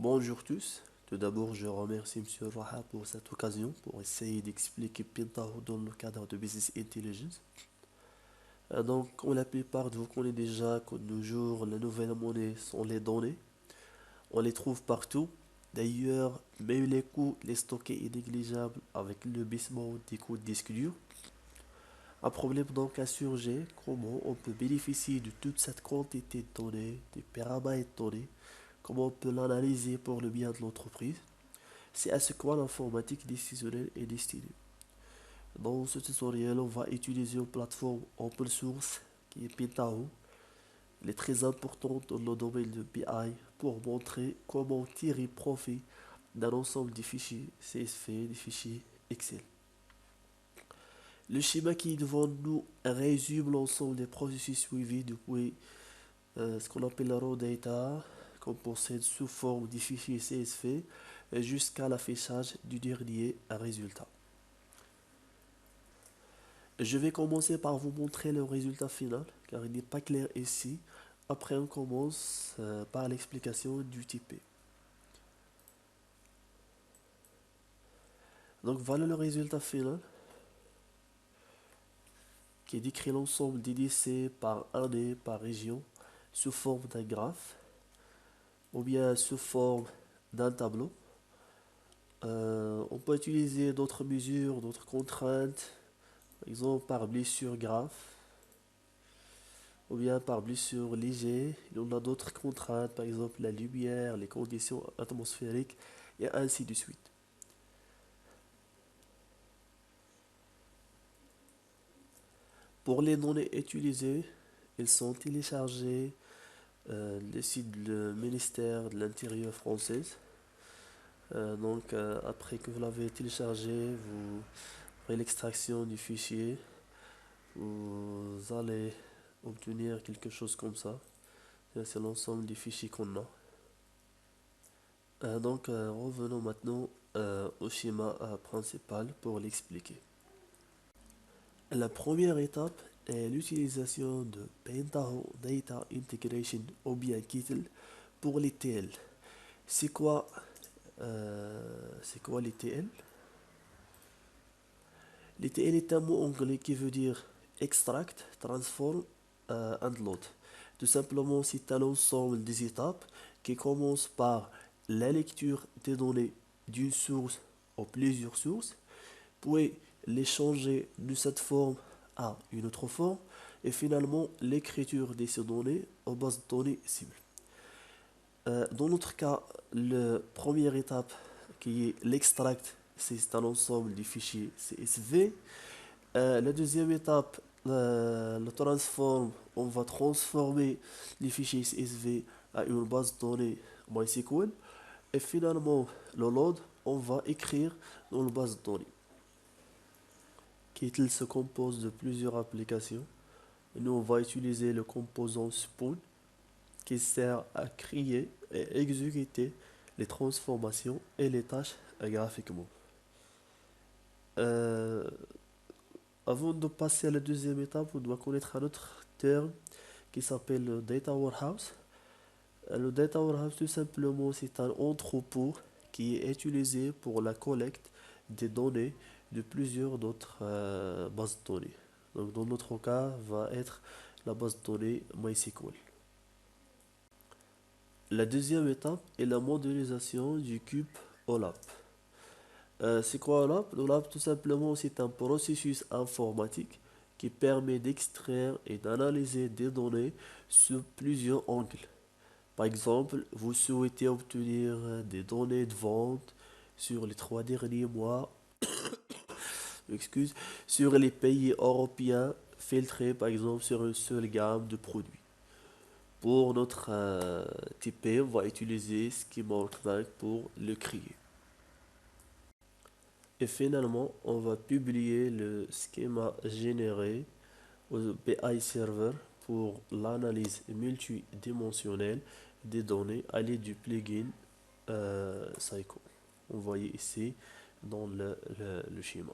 Bonjour tous. Tout d'abord, je remercie Monsieur Raha pour cette occasion pour essayer d'expliquer Pintao dans le cadre de Business Intelligence. Donc, comme la plupart de vous connaissez déjà que de nos jours, les nouvelles monnaies sont les données. On les trouve partout. D'ailleurs, même les coûts, les stocker est négligeable avec le baissement des coûts de disque dur. Un problème donc a surgi, comment on peut bénéficier de toute cette quantité de données, des pérabytes de données, comment on peut l'analyser pour le bien de l'entreprise. C'est à ce quoi l'informatique décisionnelle est destinée. Dans ce tutoriel, on va utiliser une plateforme open source qui est Pintao. Elle est très importante dans le domaine de BI pour montrer comment tirer profit d'un ensemble de fichiers CSV, des fichiers Excel. Le schéma qui est devant nous résume l'ensemble des processus suivis depuis ce qu'on appelle la raw data, qu'on possède sous forme de fichiers CSV, jusqu'à l'affichage du dernier résultat. Je vais commencer par vous montrer le résultat final, car il n'est pas clair ici. Après, on commence par l'explication du type. Donc voilà le résultat final, qui décrit l'ensemble des lycées par année, par région, sous forme d'un graphe, ou bien sous forme d'un tableau. On peut utiliser d'autres mesures, d'autres contraintes, par exemple par blessure graphe, ou bien par blessure léger. Il y en a d'autres contraintes, par exemple la lumière, les conditions atmosphériques, et ainsi de suite. Pour les données utilisées, elles sont téléchargées le site du ministère de l'Intérieur français. Après que vous l'avez téléchargé, vous ferez l'extraction du fichier. Vous allez obtenir quelque chose comme ça. C'est l'ensemble des fichiers qu'on a. Revenons maintenant au schéma principal pour l'expliquer. La première étape est l'utilisation de Pentaho Data Integration ou bien Kittle pour les TL. C'est quoi, les TL? Les TL est un mot anglais qui veut dire extract, transform and load. Tout simplement, c'est un ensemble des étapes qui commencent par la lecture des données d'une source ou plusieurs sources, puis les changer de cette forme à une autre forme, et finalement l'écriture de ces données aux bases de données cibles. Dans notre cas, la première étape qui est l'extract, c'est un ensemble de fichiers CSV. La deuxième étape, le transform, on va transformer les fichiers CSV à une base de données MySQL. Et finalement, le load, on va écrire dans la base de données. Kittle se compose de plusieurs applications. Et nous, on va utiliser le composant Spoon qui sert à créer et exécuter les transformations et les tâches graphiquement. Euh, Avant de passer à la deuxième étape, on doit connaître un autre terme qui s'appelle le Data Warehouse. Le Data Warehouse, tout simplement, c'est un entrepôt qui est utilisé pour la collecte des données de plusieurs d'autres bases de données. Donc, dans notre cas, va être la base de données MySQL. La deuxième étape est la modélisation du cube OLAP. C'est quoi OLAP? OLAP, tout simplement, c'est un processus informatique qui permet d'extraire et d'analyser des données sous plusieurs angles. Par exemple, vous souhaitez obtenir des données de vente sur les 3 derniers mois, excuse, sur les pays européens filtrés par exemple sur une seule gamme de produits. Pour notre TP, on va utiliser Schema Bank pour le créer. Et finalement, on va publier le schéma généré au BI Server pour l'analyse multidimensionnelle des données à l'aide du plugin Psycho. On voit ici dans le schéma.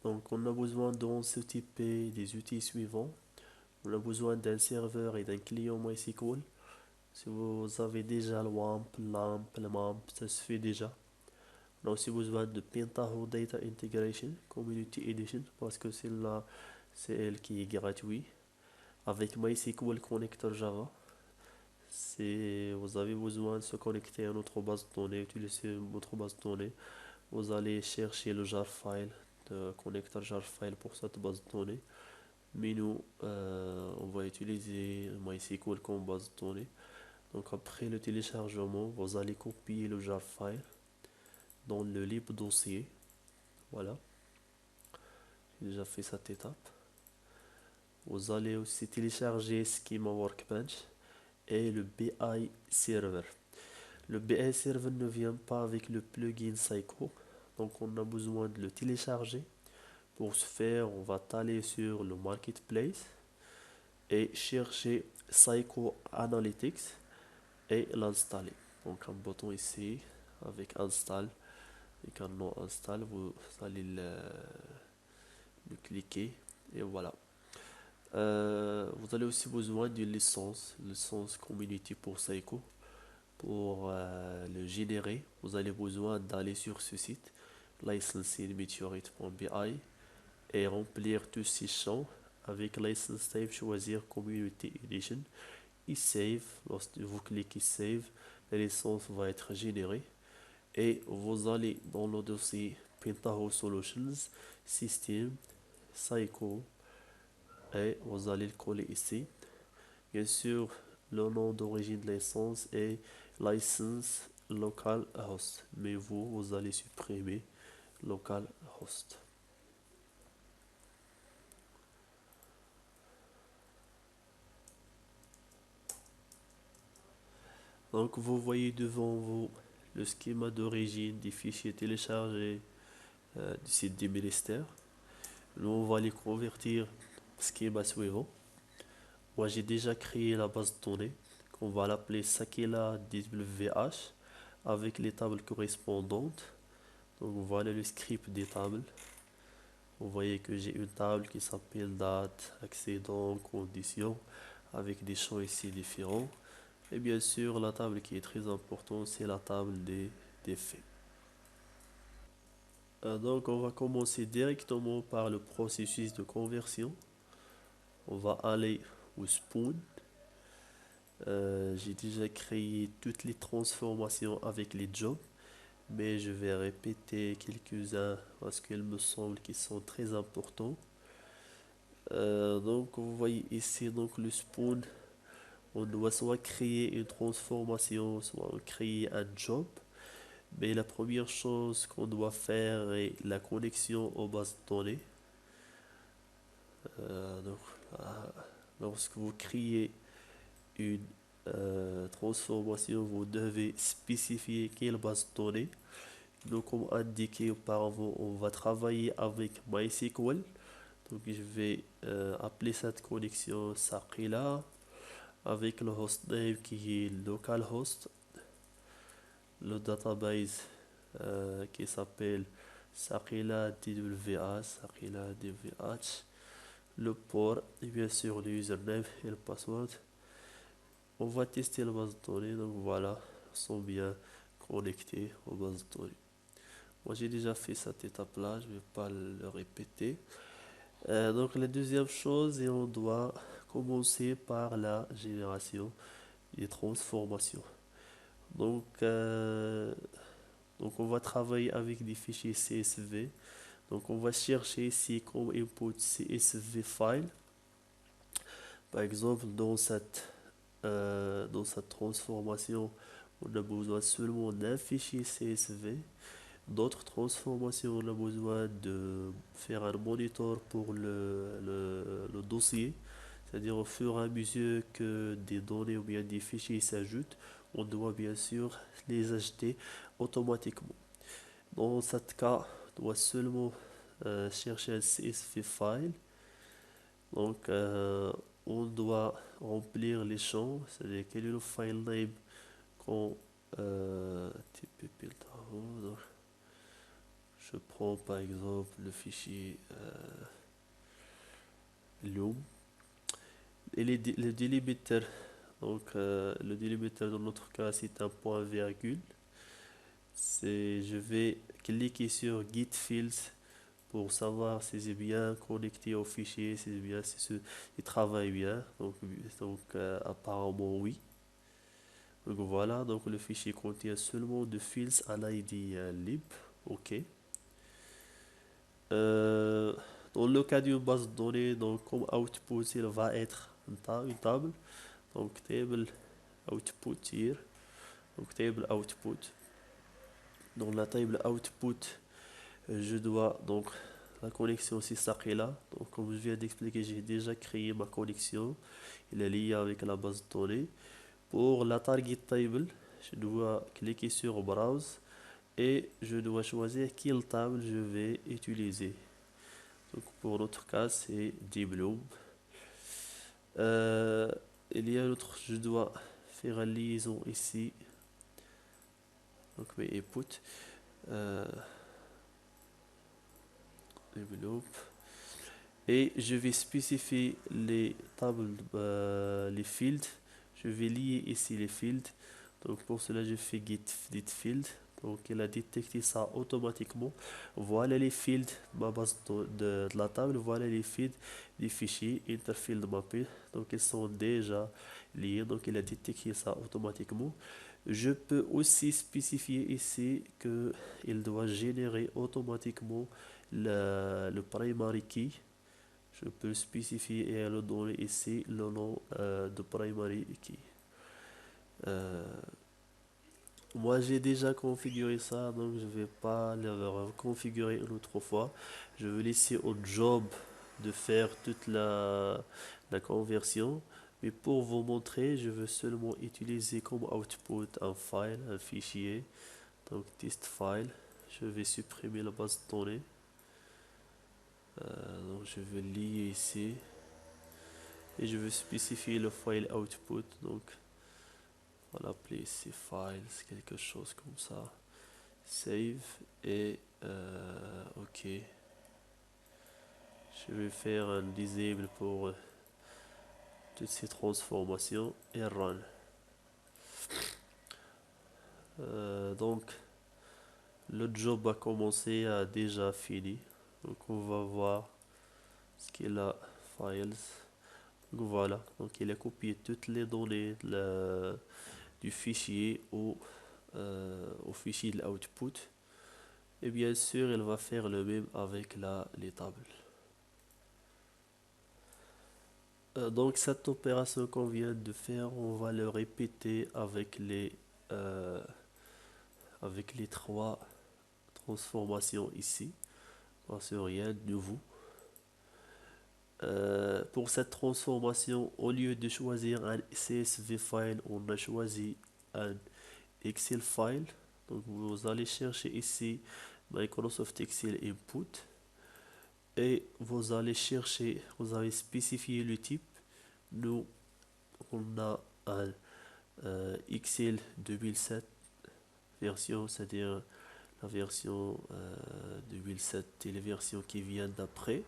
Donc, on a besoin dans ce type des outils suivants. On a besoin d'un serveur et d'un client MySQL. Si vous avez déjà le WAMP, LAMP, le MAMP, ça se fait déjà. On a aussi besoin de Pentaho Data Integration Community Edition parce que c'est elle qui est gratuite. Avec MySQL Connector Java, vous avez besoin de se connecter à notre base de données, utiliser votre base de données. Vous allez chercher le jar file, le connecteur jar file pour cette base de données. Mais nous, on va utiliser MySQL comme base de données. Donc après le téléchargement, vous allez copier le jar file dans le lib dossier. Voilà, j'ai déjà fait cette étape. Vous allez aussi télécharger Schema Workbench et le BI Server. Le BI Server ne vient pas avec le plugin Psycho, donc on a besoin de le télécharger. Pour ce faire, on va aller sur le Marketplace et chercher Psycho Analytics et l'installer. Donc un bouton ici avec Install, avec un nom Install, vous allez le cliquer et voilà. Vous avez aussi besoin d'une licence Community pour Psycho. Pour le générer, vous avez besoin d'aller sur ce site licensingmeteorite.bi et remplir tous ces champs avec license type, choisir Community Edition et Save. Lorsque vous cliquez Save, la licence va être générée et vous allez dans le dossier Pentaho Solutions, System, Psycho et vous allez le coller ici. Bien sûr, le nom d'origine de la licence est license localhost, mais vous allez supprimer localhost. Donc vous voyez devant vous le schéma d'origine des fichiers téléchargés du site du ministère. Nous on va les convertir au schéma suivant. Moi j'ai déjà créé la base de données qu'on va l'appeler Sakila DWH avec les tables correspondantes. Donc voilà le script des tables. Vous voyez que j'ai une table qui s'appelle date, accident, conditions, avec des champs ici différents. Et bien sûr, la table qui est très importante, c'est la table des faits. Donc, on va commencer directement par le processus de conversion. On va aller au Spoon. J'ai déjà créé toutes les transformations avec les jobs, mais je vais répéter quelques-uns parce qu'ils me semblent qu'ils sont très importants. Donc vous voyez ici donc le spawn, on doit soit créer une transformation, soit créer un job. Mais la première chose qu'on doit faire est la connexion aux bases de données. Donc, ah, lorsque vous créez une transformation, vous devez spécifier quelle base de données. Donc, comme indiqué auparavant, on va travailler avec MySQL. Donc, je vais appeler cette connexion Saqila avec le hostname qui est localhost, le database qui s'appelle Saqila DWH, Saqila DWH, le port et bien sûr le username et le password. On va tester la base de données, donc voilà, ils sont bien connectés aux bases de données. Moi j'ai déjà fait cette étape là, je ne vais pas le répéter. Donc la deuxième chose, et on doit commencer par la génération et transformation. Donc, donc on va travailler avec des fichiers CSV. Donc on va chercher ici comme input CSV file. Par exemple, dans cette transformation, on a besoin seulement d'un fichier CSV. D'autres transformations, on a besoin de faire un monitor pour le dossier. C'est-à-dire au fur et à mesure que des données ou bien des fichiers s'ajoutent, on doit bien sûr les ajouter automatiquement. Dans ce cas, on doit seulement chercher un CSV file. Donc, on doit remplir les champs, c'est-à-dire quel est le file name qu'on TPP. Donc, je prends par exemple le fichier loom et le delimiter Donc, le délimitateur dans notre cas, c'est un point virgule. Je vais cliquer sur Git Fields pour savoir si c'est bien connecté au fichier, si c'est bien, il travaille bien. Apparemment oui. Donc voilà, donc le fichier contient seulement de fields à l'ID lib. OK. Euh, Dans le cas d'une base de données, donc comme output, il va être une table. Donc table output here. Donc table output. Dans la table output, je dois donc la connexion c'est ça qui est là. Donc comme je viens d'expliquer, j'ai déjà créé ma connexion. Il est lié avec la base de données. Pour la target table, je dois cliquer sur browse et je dois choisir quelle table je vais utiliser. Donc pour notre cas, c'est dblob. Euh, il y a un autre, je dois faire une liaison ici. Donc mes inputs. Euh, Develop. Et je vais spécifier les tables, les fields. Je vais lier ici les fields. Donc pour cela, je fais git field. Donc il a détecté ça automatiquement. Voilà les fields, ma base de la table. Voilà les fields des fichiers interfield mappés. Donc ils sont déjà liés. Donc il a détecté ça automatiquement. Je peux aussi spécifier ici que il doit générer automatiquement le primary key. Je peux spécifier et le donner ici le nom de primary key. Euh, Moi j'ai déjà configuré ça, donc je vais pas le configurer une autre fois. Je vais laisser au job de faire toute la conversion. Mais pour vous montrer, je veux seulement utiliser comme output un file, un fichier. Donc test file. Je vais supprimer la base de données. Donc je vais lier ici. Et je veux spécifier le file output. Donc on va l'appeler ici files, quelque chose comme ça. Save et ok. Je vais faire un disable pour toutes ces transformations et run. Donc le job a commencé, a déjà fini. Donc on va voir ce qu'il a files. Donc voilà, donc il a copié toutes les données du fichier au fichier de l'output. Et bien sûr, il va faire le même avec les tables. Donc cette opération qu'on vient de faire, on va le répéter euh, avec les trois transformations ici. Parce que rien de nouveau. Pour cette transformation, au lieu de choisir un CSV file, on a choisi un Excel file. Donc vous allez chercher ici Microsoft Excel Input et vous allez chercher, vous allez spécifier le type. Nous, on a un Excel 2007 version, c'est-à-dire la version 2007 et les versions qui viennent d'après.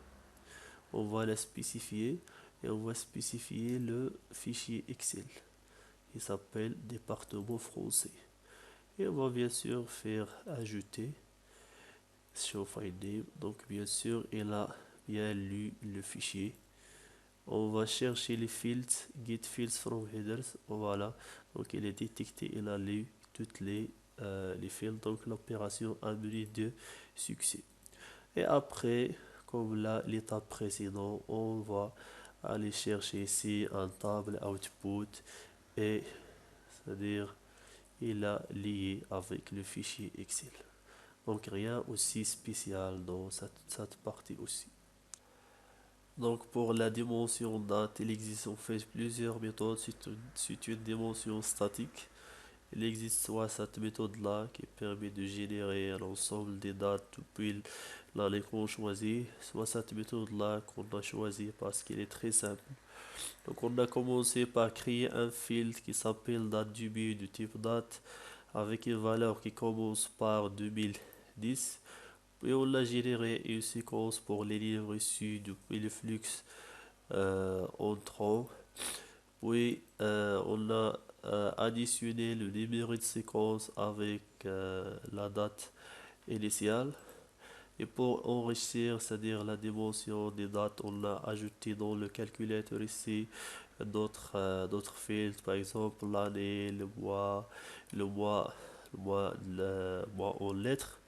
On va la spécifier et on va spécifier le fichier Excel. Il s'appelle département français. Et on va bien sûr faire ajouter show file name. Donc bien sûr, il a bien lu le fichier. On va chercher les fields, get fields from headers. Voilà. Donc il est détecté, il a lu toutes les fields. Donc l'opération a mené de succès. Et après, comme là, l'étape précédente, on va aller chercher ici un table output et c'est-à-dire il a lié avec le fichier Excel. Donc rien aussi spécial dans cette partie aussi. Donc pour la dimension date, il existe en fait plusieurs méthodes. C'est une dimension statique. Il existe soit cette méthode-là qui permet de générer un ensemble des dates depuis l'année qu'on choisit, soit cette méthode-là qu'on a choisie parce qu'elle est très simple. Donc on a commencé par créer un field qui s'appelle date du du type date avec une valeur qui commence par 2010. Puis on a généré une séquence pour les livres reçus depuis le flux entrant. Puis on a additionné le numéro de séquence avec la date initiale. Et pour enrichir, c'est-à-dire la dimension des dates, on a ajouté dans le calculateur ici d'autres fields, par exemple l'année, le mois, le mois en lettres,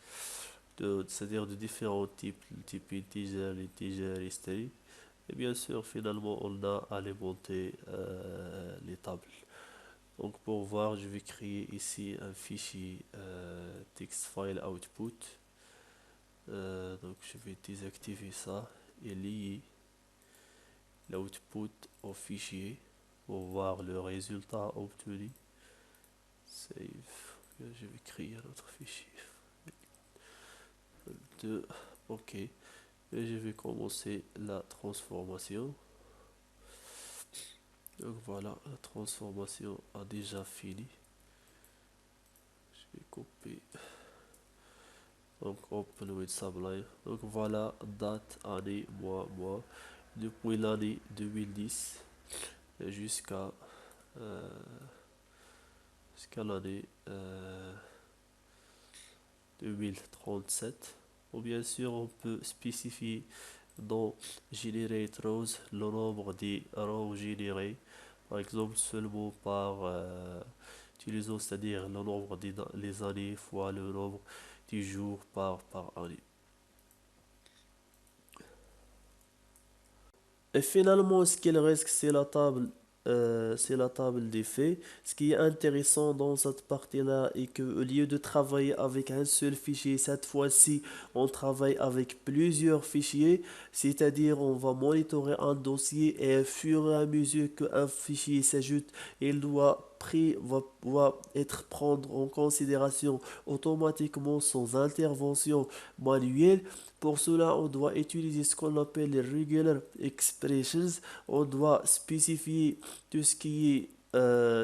c'est-à-dire de différents types, le type integer, history. Et bien sûr, finalement, on a alimenté les tables. Donc pour voir, je vais créer ici un fichier text file output. Donc je vais désactiver ça et lier l'output au fichier pour voir le résultat obtenu. Save. Je vais créer un autre fichier. De, ok. Et je vais commencer la transformation. Donc voilà, la transformation a déjà fini. Je vais copier. Donc open with Sublime. Donc voilà, date, année, mois. Depuis l'année 2010 jusqu'à euh, jusqu'à l'année 2037. Ou bien sûr, on peut spécifier dans Generate Rows le nombre des rows générés. Par exemple, seulement par utilisant, c'est-à-dire le nombre des années fois le nombre des jours par année. Et finalement, ce qu'il reste, c'est la table des faits. Ce qui est intéressant dans cette partie-là est que au lieu de travailler avec un seul fichier, cette fois-ci, on travaille avec plusieurs fichiers. C'est-à-dire, on va monitorer un dossier et au fur et à mesure qu'un fichier s'ajoute, il va être prendre en considération automatiquement sans intervention manuelle. Pour cela, on doit utiliser ce qu'on appelle les regular expressions. On doit spécifier tout ce qui est,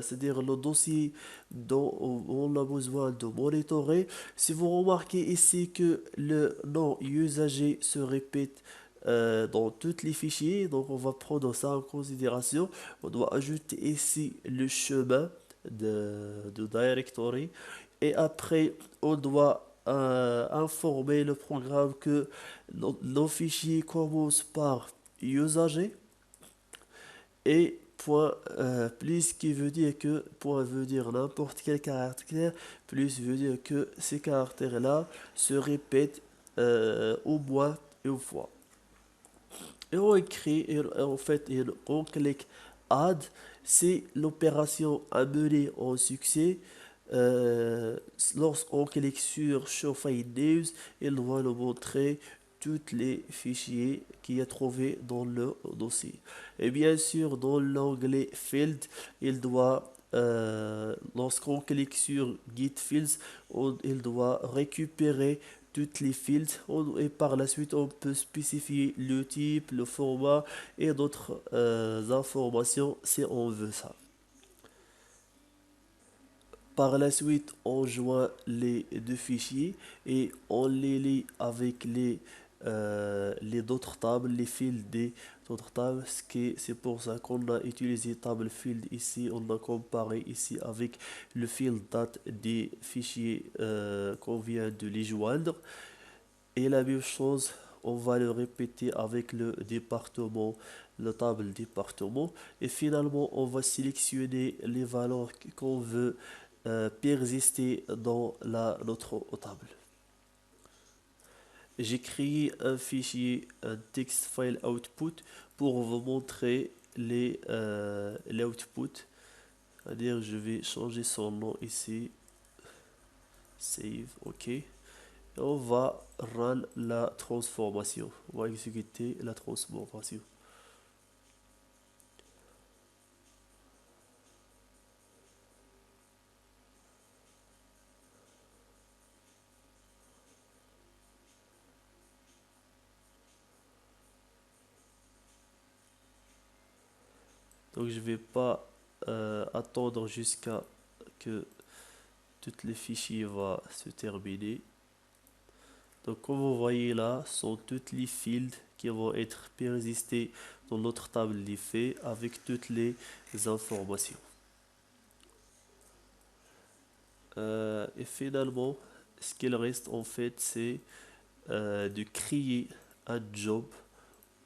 c'est-à-dire le dossier dont on a besoin de monitorer. Si vous remarquez ici que le nom usager se répète dans tous les fichiers, donc on va prendre ça en considération. On doit ajouter ici le chemin de directory et après on doit informer le programme que nos fichiers commencent par usager et plus qui veut dire que point veut dire n'importe quel caractère, plus veut dire que ces caractères-là se répètent au moins une fois. Et on écrit, et en fait, et on clique Add, c'est l'opération à mener en succès. Euh, Lorsqu'on clique sur Show File News, il va nous montrer tous les fichiers qu'il a trouvés dans le dossier. Et bien sûr, dans l'onglet Field, lorsqu'on clique sur Git Fields, il doit récupérer toutes les fields et par la suite on peut spécifier le type, le format et d'autres informations si on veut ça. Par la suite, on joint les deux fichiers et on les lit avec les d'autres tables, les fils des autres tables. C'est pour ça qu'on a utilisé table field ici. On a comparé ici avec le field date des fichiers qu'on vient de les joindre. Et la même chose, on va le répéter avec le département, le table département. Et finalement, on va sélectionner les valeurs qu'on veut persister dans notre table. J'ai créé un fichier, un text file output pour vous montrer les outputs. C'est-à-dire, je vais changer son nom ici. Save, OK. Et on va run la transformation. On va exécuter la transformation. Donc je vais pas attendre jusqu'à que tous les fichiers va se terminer. Donc comme vous voyez là, sont toutes les fields qui vont être persistés dans notre table des faits avec toutes les informations. Et finalement, ce qu'il reste en fait, c'est de créer un job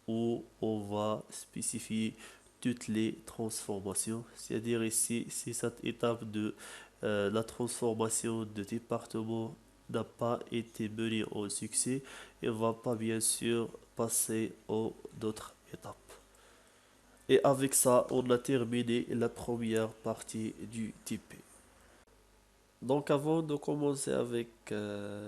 où on va spécifier toutes les transformations. C'est-à-dire ici, si cette étape de la transformation de département n'a pas été menée au succès, il ne va pas bien sûr passer aux d'autres étapes. Et avec ça, on a terminé la première partie du TP. Donc avant de commencer avec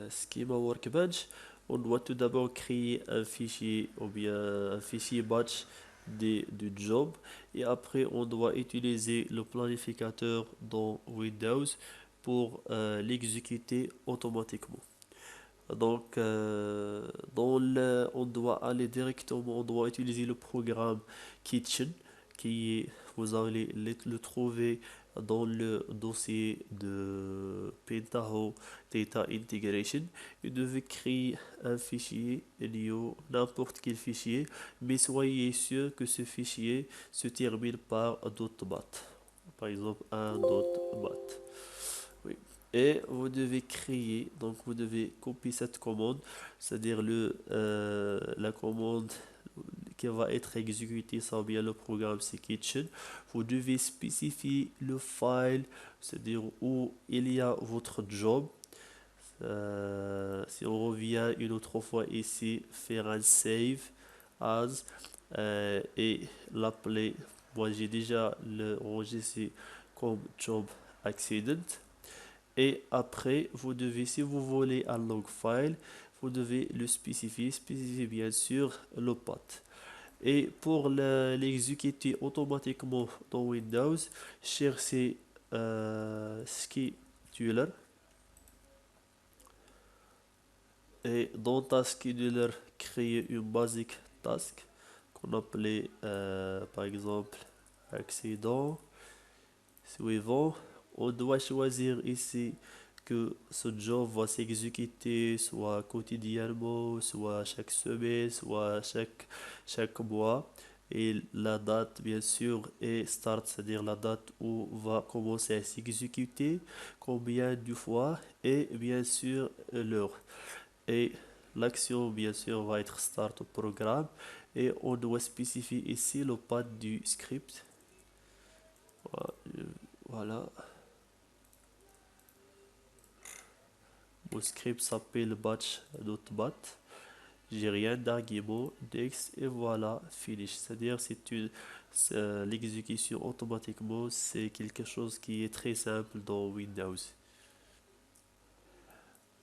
Schema Workbench, on doit tout d'abord créer un fichier ou bien un fichier batch du job et après on doit utiliser le planificateur dans Windows pour l'exécuter automatiquement. Donc on doit aller directement, on doit utiliser le programme Kitchen qui est, vous allez le trouver dans le dossier de Pentaho Data Integration. Vous devez créer un fichier, n'importe quel fichier, mais soyez sûr que ce fichier se termine par .bat. Par exemple, un .bat. Oui. Et vous devez créer, donc vous devez copier cette commande, c'est-à-dire la commande qui va être exécutée sans bien le programme c'est Kitchen. Vous devez spécifier le file, c'est-à-dire où il y a votre job. Si on revient une autre fois ici, faire un save as et l'appeler. Moi j'ai déjà le enregistré comme job accident. Et après, vous devez, si vous voulez un log file, vous devez le spécifier bien sûr le path. Et pour l'exécuter automatiquement dans Windows, cherchez scheduler et dans ta scheduler, créer une basic task qu'on appelait par exemple accident suivant. On doit choisir ici que ce job va s'exécuter soit quotidiennement, soit chaque semaine, soit chaque mois. Et la date, bien sûr, est start, c'est-à-dire la date où va commencer à s'exécuter, combien de fois, et bien sûr l'heure. Et l'action, bien sûr, va être start au programme. Et on doit spécifier ici le path du script. Voilà. Mon script s'appelle batch.bat. J'ai rien d'argument, next et voilà, finish. C'est-à-dire l'exécution automatiquement, c'est quelque chose qui est très simple dans Windows.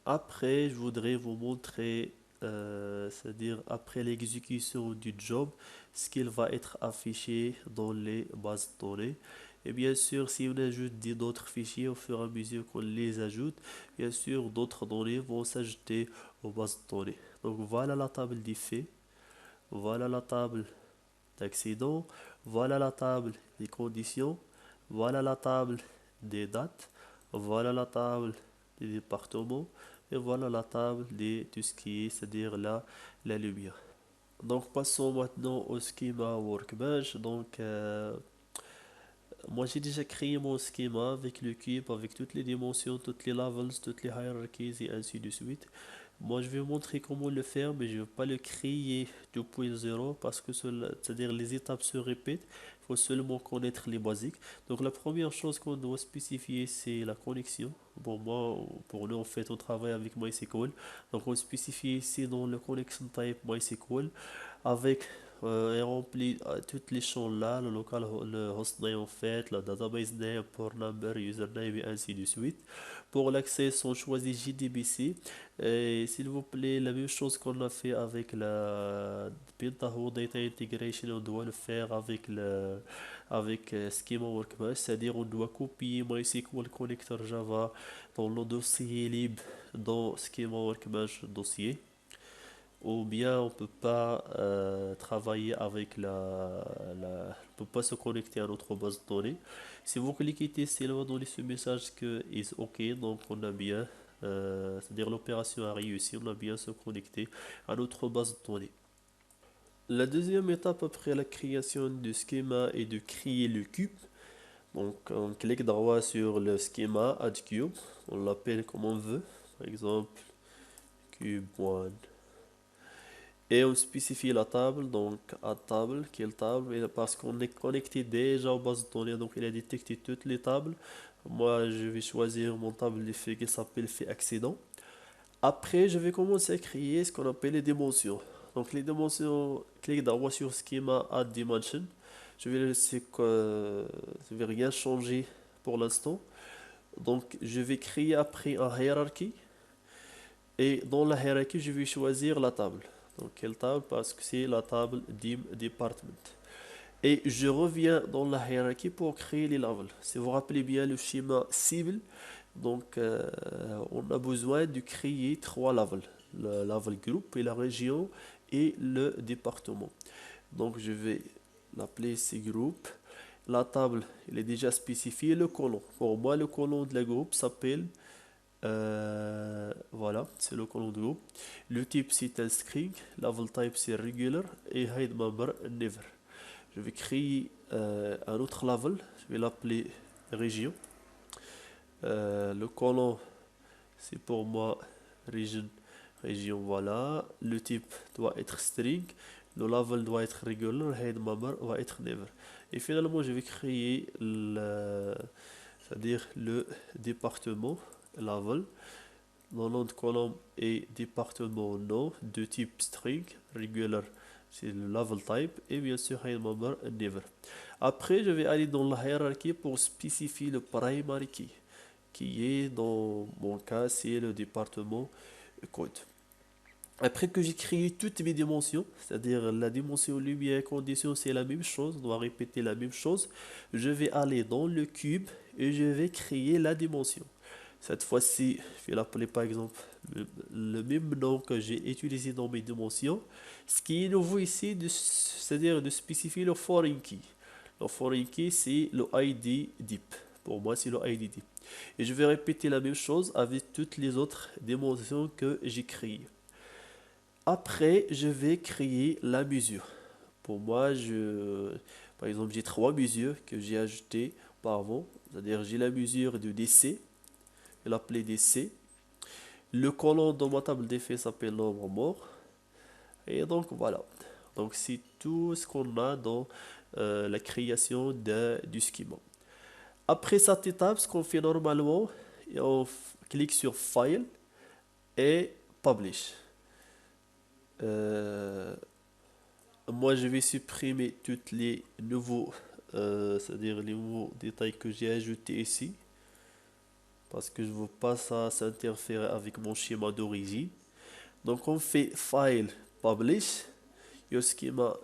Après, je voudrais vous montrer, c'est-à-dire après l'exécution du job, ce qu'il va être affiché dans les bases de données. Et bien sûr, si on ajoute d'autres fichiers au fur et à mesure qu'on les ajoute, bien sûr, d'autres données vont s'ajouter aux bases de données. Donc voilà la table des faits, voilà la table d'accident, voilà la table des conditions, voilà la table des dates, voilà la table des départements, et voilà la table de tout ce qui est, c'est-à-dire la lumière. Donc passons maintenant au schéma Workbench. Donc moi j'ai déjà créé mon schéma avec le cube, avec toutes les dimensions, toutes les levels, toutes les hierarchies et ainsi de suite. Moi, je vais vous montrer comment le faire, mais je ne vais pas le créer du point zéro parce que c'est-à-dire les étapes se répètent. Il faut seulement connaître les basiques. Donc, la première chose qu'on doit spécifier, c'est la connexion. Pour moi, pour nous, en fait, on travaille avec MySQL. Donc, on spécifie ici dans le connection type MySQL avec et remplit toutes les champs là, le local, le hostname en fait, le database name, port number, username et ainsi de suite. Pour l'accès, on choisit JDBC. Et s'il vous plaît, la même chose qu'on a fait avec la Pentaho Data Integration, on doit le faire avec Schema Workbench, c'est-à-dire on doit copier MySQL Connector Java dans le dossier lib dans Schema Workbench dossier. Ou bien on peut pas travailler avec on peut pas se connecter à notre base de données. Si vous cliquez ici, il va donner ce message que is OK, donc on a bien. c'est-à-dire l'opération a réussi, on a bien se connecté à notre base de données. La deuxième étape après la création du schéma est de créer le cube. Donc on clique droit sur le schéma Add Cube, on l'appelle comme on veut, par exemple cube 1. Et on spécifie la table, donc à table, quelle table, et parce qu'on est connecté déjà aux bases de données, donc il a détecté toutes les tables. Moi je vais choisir mon table de fait qui s'appelle fait accident. Après je vais commencer à créer ce qu'on appelle les dimensions. Donc les dimensions, clique droit sur schéma Add Dimension. Je vais laisser que je vais rien changer pour l'instant. Donc je vais créer après un hiérarchie. Et dans la hiérarchie, je vais choisir la table. Donc quelle table? Parce que c'est la table dim department. Et je reviens dans la hiérarchie pour créer les levels. Si vous vous rappelez bien le schéma cible, donc on a besoin de créer trois levels. Le level group et la région et le département. Donc je vais l'appeler ces groupes. La table, il est déjà spécifié le colon. Pour moi, le colon de la groupe s'appelle voilà, c'est le colon de groupe. Le type c'est un string, level type c'est regular et hide member never. Je vais créer un autre level, je vais l'appeler région. Le colon c'est pour moi region, région, voilà. Le type doit être string, le level doit être regular, hide member va être never. Et finalement je vais créer c'est-à-dire le département level. Le nom de colonne est département nom de type string, regular, c'est le level type, et bien sûr hide member never. Après, je vais aller dans la hiérarchie pour spécifier le primary key, qui est dans mon cas, c'est le département code. Après que j'ai créé toutes mes dimensions, c'est-à-dire la dimension lumière condition, c'est la même chose, on doit répéter la même chose, je vais aller dans le cube et je vais créer la dimension. Cette fois-ci, je vais l'appeler par exemple le même nom que j'ai utilisé dans mes dimensions. Ce qui est nouveau ici, c'est-à-dire de spécifier le foreign key. Le foreign key, c'est le ID deep. Pour moi, c'est le ID deep. Et je vais répéter la même chose avec toutes les autres dimensions que j'ai créées. Après, je vais créer la mesure. Pour moi, par exemple, j'ai trois mesures que j'ai ajoutées auparavant. C'est-à-dire, j'ai la mesure de DC, je vais l'appeler DC. Le colon dans ma table d'effet s'appelle nombre mort. Et donc voilà. Donc c'est tout ce qu'on a dans la création du schema. Après cette étape, ce qu'on fait normalement, on clique sur File et Publish. Euh, Moi, je vais supprimer tous les nouveaux, c'est-à-dire les nouveaux détails que j'ai ajoutés ici, parce que je ne veux pas ça s'interférer avec mon schéma d'origine. Donc, on fait File, Publish, et schéma,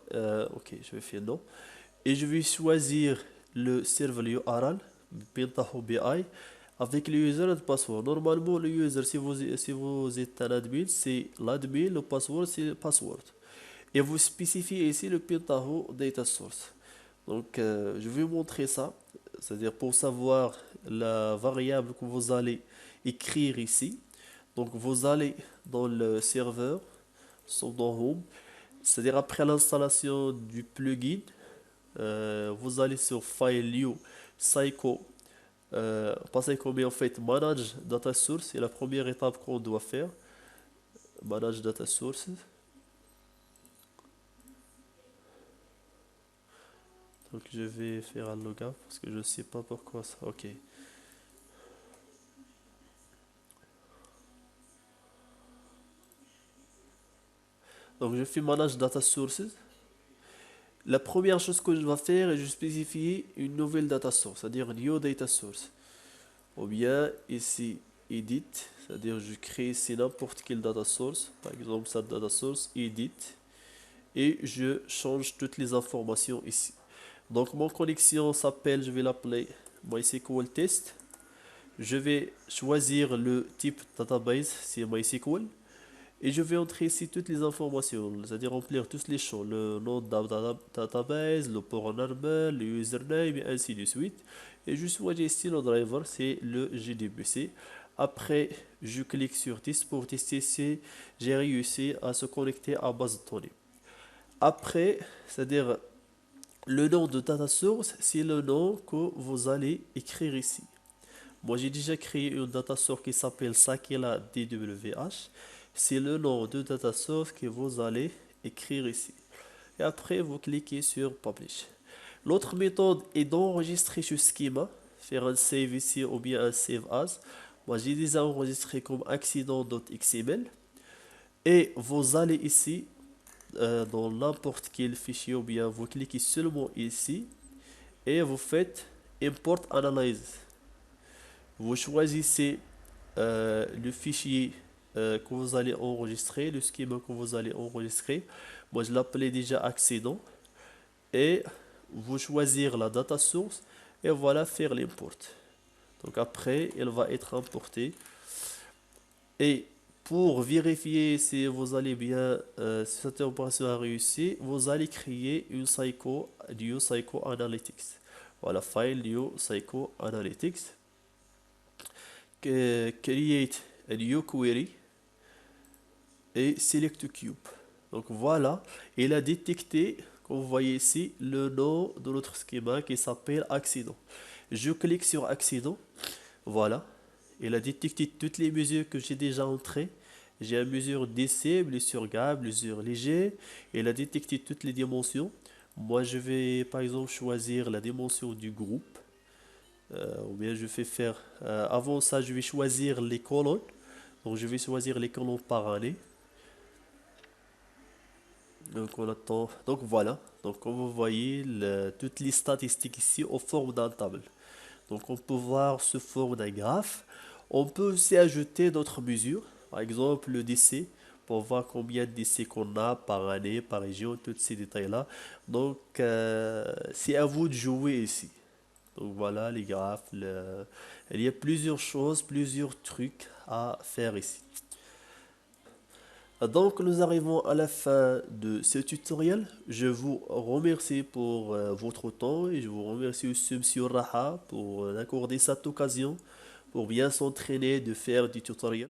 ok, je vais faire non, et je vais choisir le serveur URL, Pentaho BI, avec le user et le password. Normalement, le user, si vous êtes un admin, c'est l'admin, le password, c'est le password. Et vous spécifiez ici le Pentaho Data Source. Donc, je vais vous montrer ça. C'est-à-dire pour savoir la variable que vous allez écrire ici. Donc, vous allez dans le serveur, dans Home. C'est-à-dire après l'installation du plugin, vous allez sur File New, Psycho, pas Psycho, mais en fait Manage Data Source. C'est la première étape qu'on doit faire. Manage Data Sources. Donc je vais faire un login parce que je sais pas pourquoi ça. Ok. Donc je fais Manage Data Sources. La première chose que je vais faire est de spécifier une nouvelle data source, c'est-à-dire New Data Source. Ou bien ici Edit, c'est-à-dire je crée ici n'importe quelle data source, par exemple cette data source, Edit, et je change toutes les informations ici. Donc mon connexion s'appelle, je vais l'appeler MySQL Test. Je vais choisir le type database, c'est MySQL. Et je vais entrer ici toutes les informations, c'est-à-dire remplir tous les champs, le nom de la database, le port en normal, le username et ainsi de suite. Et je choisis ici le driver, c'est le JDBC. Après, je clique sur test pour tester si j'ai réussi à se connecter à base de données. Après, c'est-à-dire le nom de data source, c'est le nom que vous allez écrire ici. Moi, j'ai déjà créé une data source qui s'appelle Sakila DWH. C'est le nom de data source que vous allez écrire ici. Et après, vous cliquez sur Publish. L'autre méthode est d'enregistrer ce schéma, faire un save ici ou bien un save as. Moi, j'ai déjà enregistré comme accident.xml. Et vous allez ici, dans n'importe quel fichier ou bien vous cliquez seulement ici et vous faites Import Analyze. Vous choisissez le fichier que vous allez enregistrer, le schéma que vous allez enregistrer. Moi, je l'appelais déjà accident. Et vous choisir la data source et voilà faire l'import. Donc après, elle va être importée. Et pour vérifier si vous allez bien, si cette opération a réussi, vous allez créer une New Psycho Analytics. Voilà, file New Psycho Analytics. Create a new query et select cube. Donc voilà, il a détecté, comme vous voyez ici, le nom de notre schéma qui s'appelle accident. Je clique sur accident, voilà. Il a détecté toutes les mesures que j'ai déjà entrées. J'ai une mesure DC, blessure grave, blessure léger. Il a détecté toutes les dimensions. Moi, je vais par exemple choisir la dimension du groupe. Ou bien je vais faire... avant ça, je vais choisir les colonnes. Donc je vais choisir les colonnes par année. Donc on attend. Donc voilà. Donc comme vous voyez, toutes les statistiques ici en forme d'un table. Donc on peut voir sous forme d'un graphe. On peut aussi ajouter d'autres mesures. Par exemple le décès pour voir combien de décès qu'on a par année, par région, tous ces détails-là. Donc c'est à vous de jouer ici. Donc voilà les graphes. Il y a plusieurs choses, plusieurs trucs à faire ici. Donc nous arrivons à la fin de ce tutoriel. Je vous remercie pour votre temps et je vous remercie aussi Monsieur Raha pour accorder cette occasion pour bien s'entraîner de faire du tutoriel.